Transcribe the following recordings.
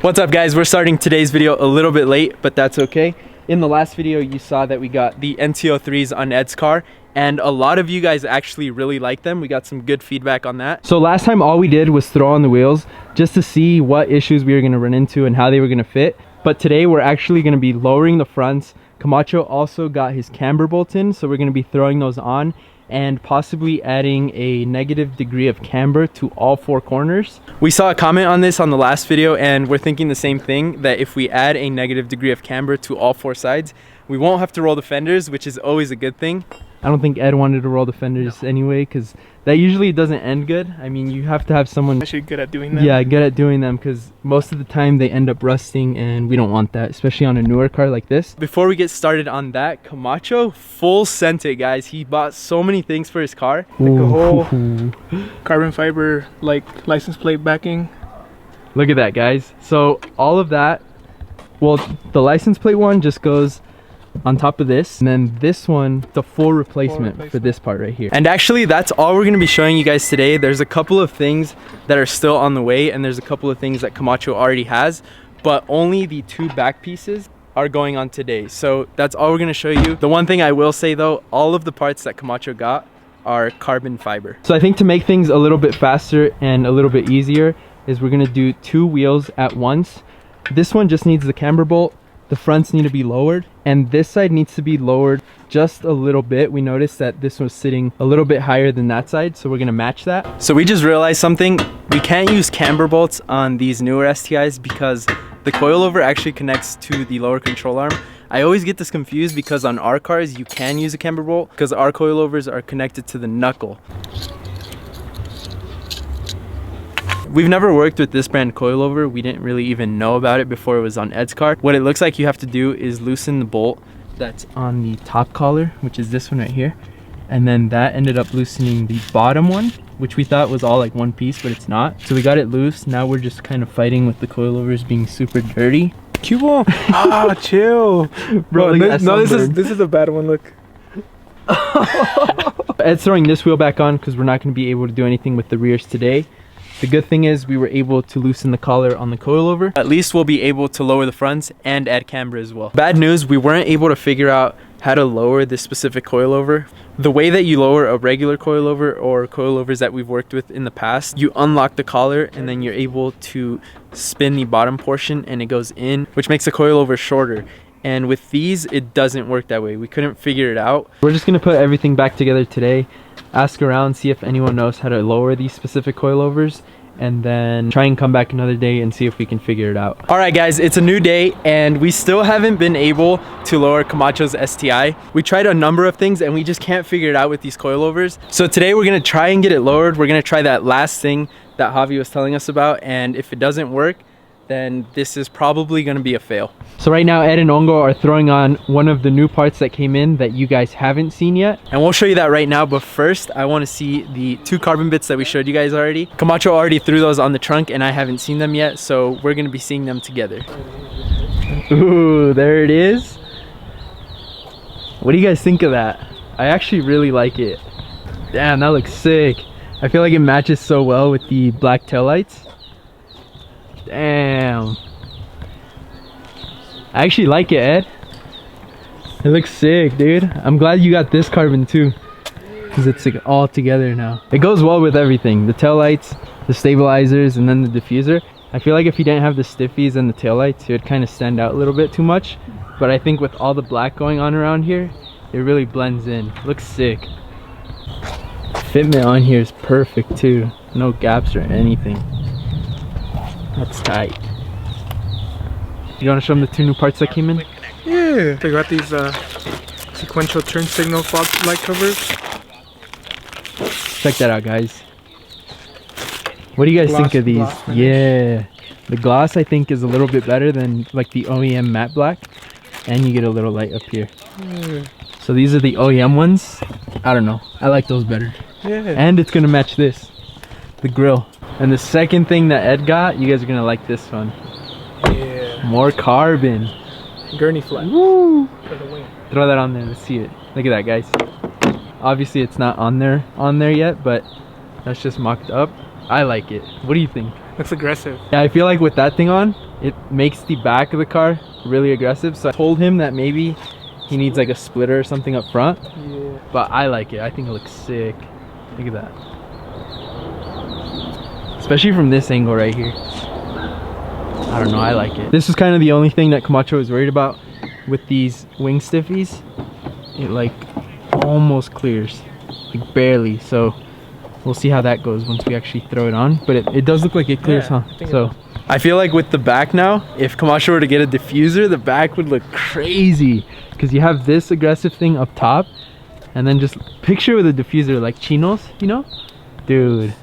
What's up guys, we're starting today's video a little bit late, but that's okay. In the last video you saw that we got the NTO3s on Ed's car, and a lot of you guys actually really like them. We got some good feedback on that. So last time all we did was throw on the wheels just to see what issues we were going to run into and how they were going to fit. But today we're actually going to be lowering the fronts. Camacho also got his camber bolts in, so we're going to be throwing those on and possibly adding a negative degree of camber to all four corners. We saw a comment on this on the last video and we're thinking the same thing, that if we add a negative degree of camber to all four sides, we won't have to roll the fenders, which is always a good thing. I don't think Ed wanted to roll the fenders anyway, because that usually doesn't end good. I mean, you have to have someone actually good at doing them. Yeah, good at doing them, because most of the time they end up rusting and we don't want that, especially on a newer car like this. Before we get started on that, Camacho full sent it, guys. He bought so many things for his car. Like a whole carbon fiber like license plate backing. Look at that, guys. So all of that, well, the license plate one just goes on top of this, and then this one, the full replacement for this part right here. And actually that's all we're going to be showing you guys today. There's a couple of things that are still on the way, and there's a couple of things that Camacho already has, but only the two back pieces are going on today. So that's all we're going to show you. The one thing I will say though, all of the parts that Camacho got are carbon fiber. So I think to make things a little bit faster and a little bit easier is we're going to do two wheels at once. This one just needs the camber bolt. The fronts need to be lowered, and this side needs to be lowered just a little bit. We noticed that this was sitting a little bit higher than that side, so we're gonna match that. So we just realized something. We can't use camber bolts on these newer STIs because the coilover actually connects to the lower control arm. I always get this confused because on our cars you can use a camber bolt because our coilovers are connected to the knuckle. We've never worked with this brand coilover. We didn't really even know about it before it was on Ed's car. What it looks like you have to do is loosen the bolt that's on the top collar, which is this one right here. And then that ended up loosening the bottom one, which we thought was all like one piece, but it's not. So we got it loose. Now we're just kind of fighting with the coilovers being super dirty. Cubo. Ah, chill. Bro, no, this is a bad one, look. Ed's throwing this wheel back on because we're not going to be able to do anything with the rears today. The good thing is we were able to loosen the collar on the coilover. At least we'll be able to lower the fronts and add camber as well. Bad news, we weren't able to figure out how to lower this specific coilover. The way that you lower a regular coilover or coilovers that we've worked with in the past, you unlock the collar and then you're able to spin the bottom portion and it goes in, which makes the coilover shorter. And with these, it doesn't work that way. We couldn't figure it out. We're just gonna put everything back together today, ask around, see if anyone knows how to lower these specific coilovers, and then try and come back another day and see if we can figure it out. All right guys, it's a new day and we still haven't been able to lower Camacho's STI. We tried a number of things and we just can't figure it out with these coilovers. So today we're gonna try and get it lowered. We're gonna try that last thing that Javi was telling us about, and if it doesn't work, then this is probably going to be a fail. So right now Ed and Ongo are throwing on one of the new parts that came in that you guys haven't seen yet, and we'll show you that right now. But first I want to see the two carbon bits that we showed you guys already. Camacho already threw those on the trunk and I haven't seen them yet, so we're going to be seeing them together. Ooh, there it is. What do you guys think of that? I actually really like it. Damn, that looks sick. I feel like it matches so well with the black taillights. Damn, I actually like it, Ed. It looks sick, dude. I'm glad you got this carbon too, because it's like all together now. It goes well with everything, the taillights, the stabilizers, and then the diffuser. I feel like if you didn't have the stiffies and the taillights, it would kind of stand out a little bit too much, but I think with all the black going on around here, it really blends in. Looks sick. Fitment on here is perfect too, no gaps or anything. That's tight. You want to show them the two new parts that came in? Yeah. They got these sequential turn signal fog light covers. Check that out, guys. What do you guys think of these? Yeah. The gloss I think is a little bit better than like the OEM matte black. And you get a little light up here. Yeah. So these are the OEM ones. I don't know. I like those better. Yeah. And it's going to match this. The grill. And the second thing that Ed got, you guys are gonna like this one. Yeah. More carbon. Gurney flat. Woo! For the wing. Throw that on there, let's see it. Look at that, guys. Obviously it's not on there yet, but that's just mocked up. I like it. What do you think? Looks aggressive. Yeah, I feel like with that thing on, it makes the back of the car really aggressive. So I told him that maybe he needs like a splitter or something up front. Yeah. But I like it. I think it looks sick. Look at that. Especially from this angle right here. I don't know, I like it. This was kind of the only thing that Camacho was worried about with these wing stiffies. It like almost clears, like barely. So we'll see how that goes once we actually throw it on. But it does look like it clears, huh? So I feel like with the back now, if Camacho were to get a diffuser, the back would look crazy. Because you have this aggressive thing up top, and then just picture with a diffuser like chinos, you know? Dude,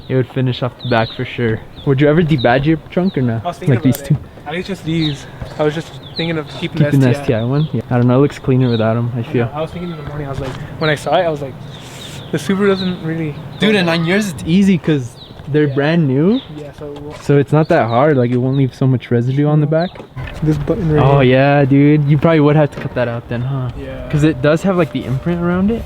it would finish off the back for sure. Would you ever debadge your trunk or not? I was thinking like these two? At least just these. I was just thinking of keeping The STI one? Yeah. I don't know, it looks cleaner without them, I feel. I was thinking in the morning, I was like, when I saw it, I was like, the Subaru doesn't really... Dude, and on yours it's easy because they're brand new. Yeah, So it's not that hard, like it won't leave so much residue on the back. this button right Oh here. yeah, dude. You probably would have to cut that out then, huh? Yeah. Because it does have like the imprint around it.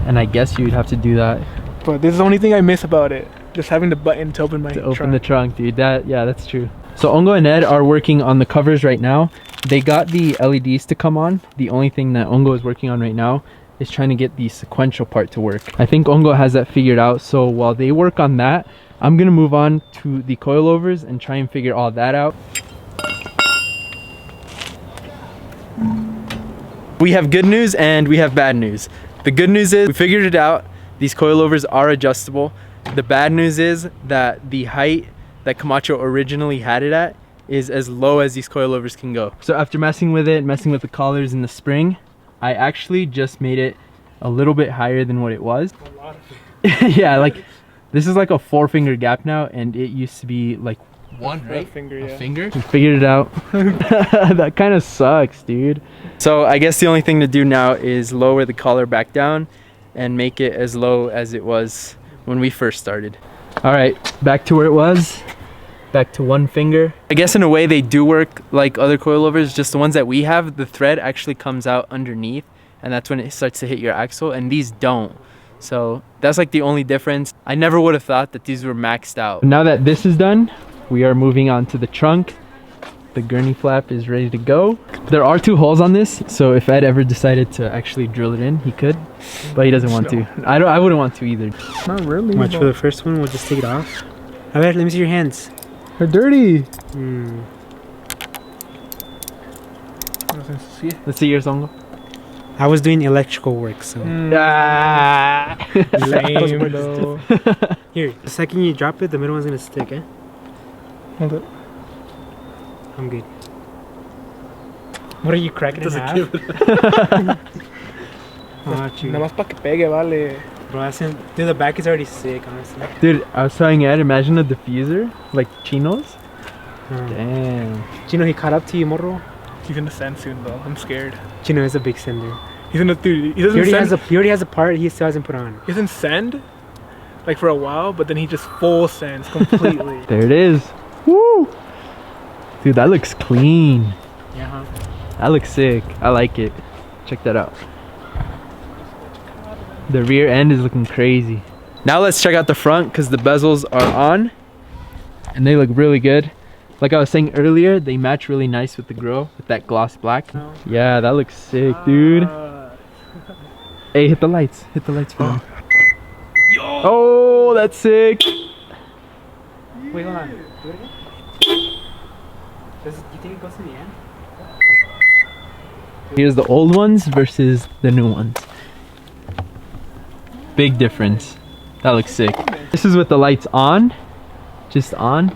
And I guess you'd have to do that But this is the only thing I miss about it. Just having the button to open my to open trunk. the trunk, dude. Yeah, that's true. So Ongo and Ed are working on the covers right now. They got the LEDs to come on. The only thing that Ongo is working on right now is trying to get the sequential part to work. I think Ongo has that figured out. So while they work on that, I'm gonna move on to the coilovers and try and figure all that out. We have good news and we have bad news. The good news is we figured it out. These coilovers are adjustable. The bad news is that the height that Camacho originally had it at is as low as these coilovers can go. So after messing with it, messing with the collars and the spring, I actually just made it a little bit higher than what it was. A lot of it. Yeah, like this is like a 4-finger gap now, and it used to be like one, right? A finger, yeah. A finger? We figured it out. That kind of sucks, dude. So I guess the only thing to do now is lower the collar back down and make it as low as it was when we first started. All right, back to where it was. Back to 1 finger. I guess in a way they do work like other coilovers, just the ones that we have, the thread actually comes out underneath, and that's when it starts to hit your axle, and these don't. So that's like the only difference. I never would have thought that these were maxed out. Now that this is done, we are moving on to the trunk. The gurney flap is ready to go. There are 2 holes on this, so if Ed ever decided to actually drill it in, he could, but he doesn't want to. I wouldn't want to either. Not really. Watch for the first one, we'll just take it off. Alright, let me see your hands. They're dirty. Let's see yours, Ongo. I was doing electrical work, so. Ah. Lame, though. Here, the second you drop it, the middle one's gonna stick, eh? Hold it. I'm good. What are you cracking in half? Watch you. Nada más pa' que pegue, vale. Bro, that's in, dude, the back is already sick, honestly. Dude, I was telling Ed, imagine a diffuser, like chinos. Hmm. Damn. Chino, he caught up to you, morro. He's gonna send soon, though. I'm scared. Chino is a big sender. He's gonna, dude, he He doesn't already, send. he already has a part he still hasn't put on. He doesn't send, like for a while, but then he just full sends completely. There it is. Woo! Dude, that looks clean. Yeah, huh? That looks sick. I like it. Check that out. The rear end is looking crazy. Now let's check out the front because the bezels are on and they look really good. Like I was saying earlier, they match really nice with the grill with that gloss black. Oh. Yeah, that looks sick, dude. Hey, hit the lights. Hit the lights for me. Oh, that's sick. Wait, hold on. Do it again? Do you think it goes to the end? Here's the old ones versus the new ones. Big difference. That looks sick. This is with the lights on. Just on.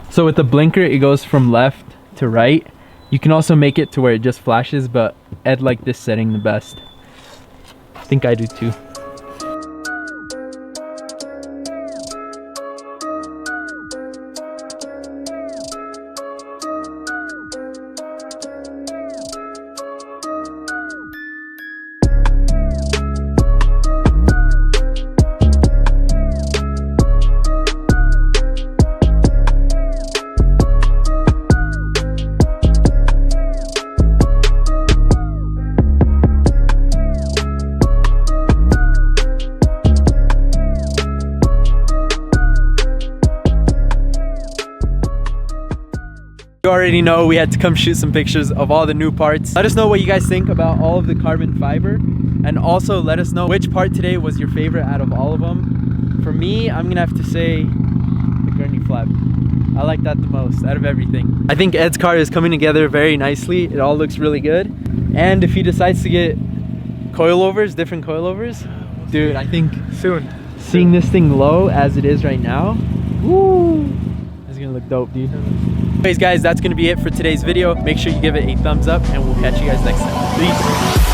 So with the blinker, it goes from left to right. You can also make it to where it just flashes, but Ed liked this setting the best. I think I do too. You already know we had to come shoot some pictures of all the new parts. Let us know what you guys think about all of the carbon fiber, and also let us know which part today was your favorite out of all of them. For me, I'm gonna have to say the gurney flap. I like that the most out of everything. I think Ed's car is coming together very nicely. It all looks really good. And if he decides to get coilovers, different coilovers, dude, I think Soon. seeing this thing low as it is right now, woo, it's gonna look dope, dude. Anyways guys, that's gonna be it for today's video. Make sure you give it a thumbs up and we'll catch you guys next time. Peace.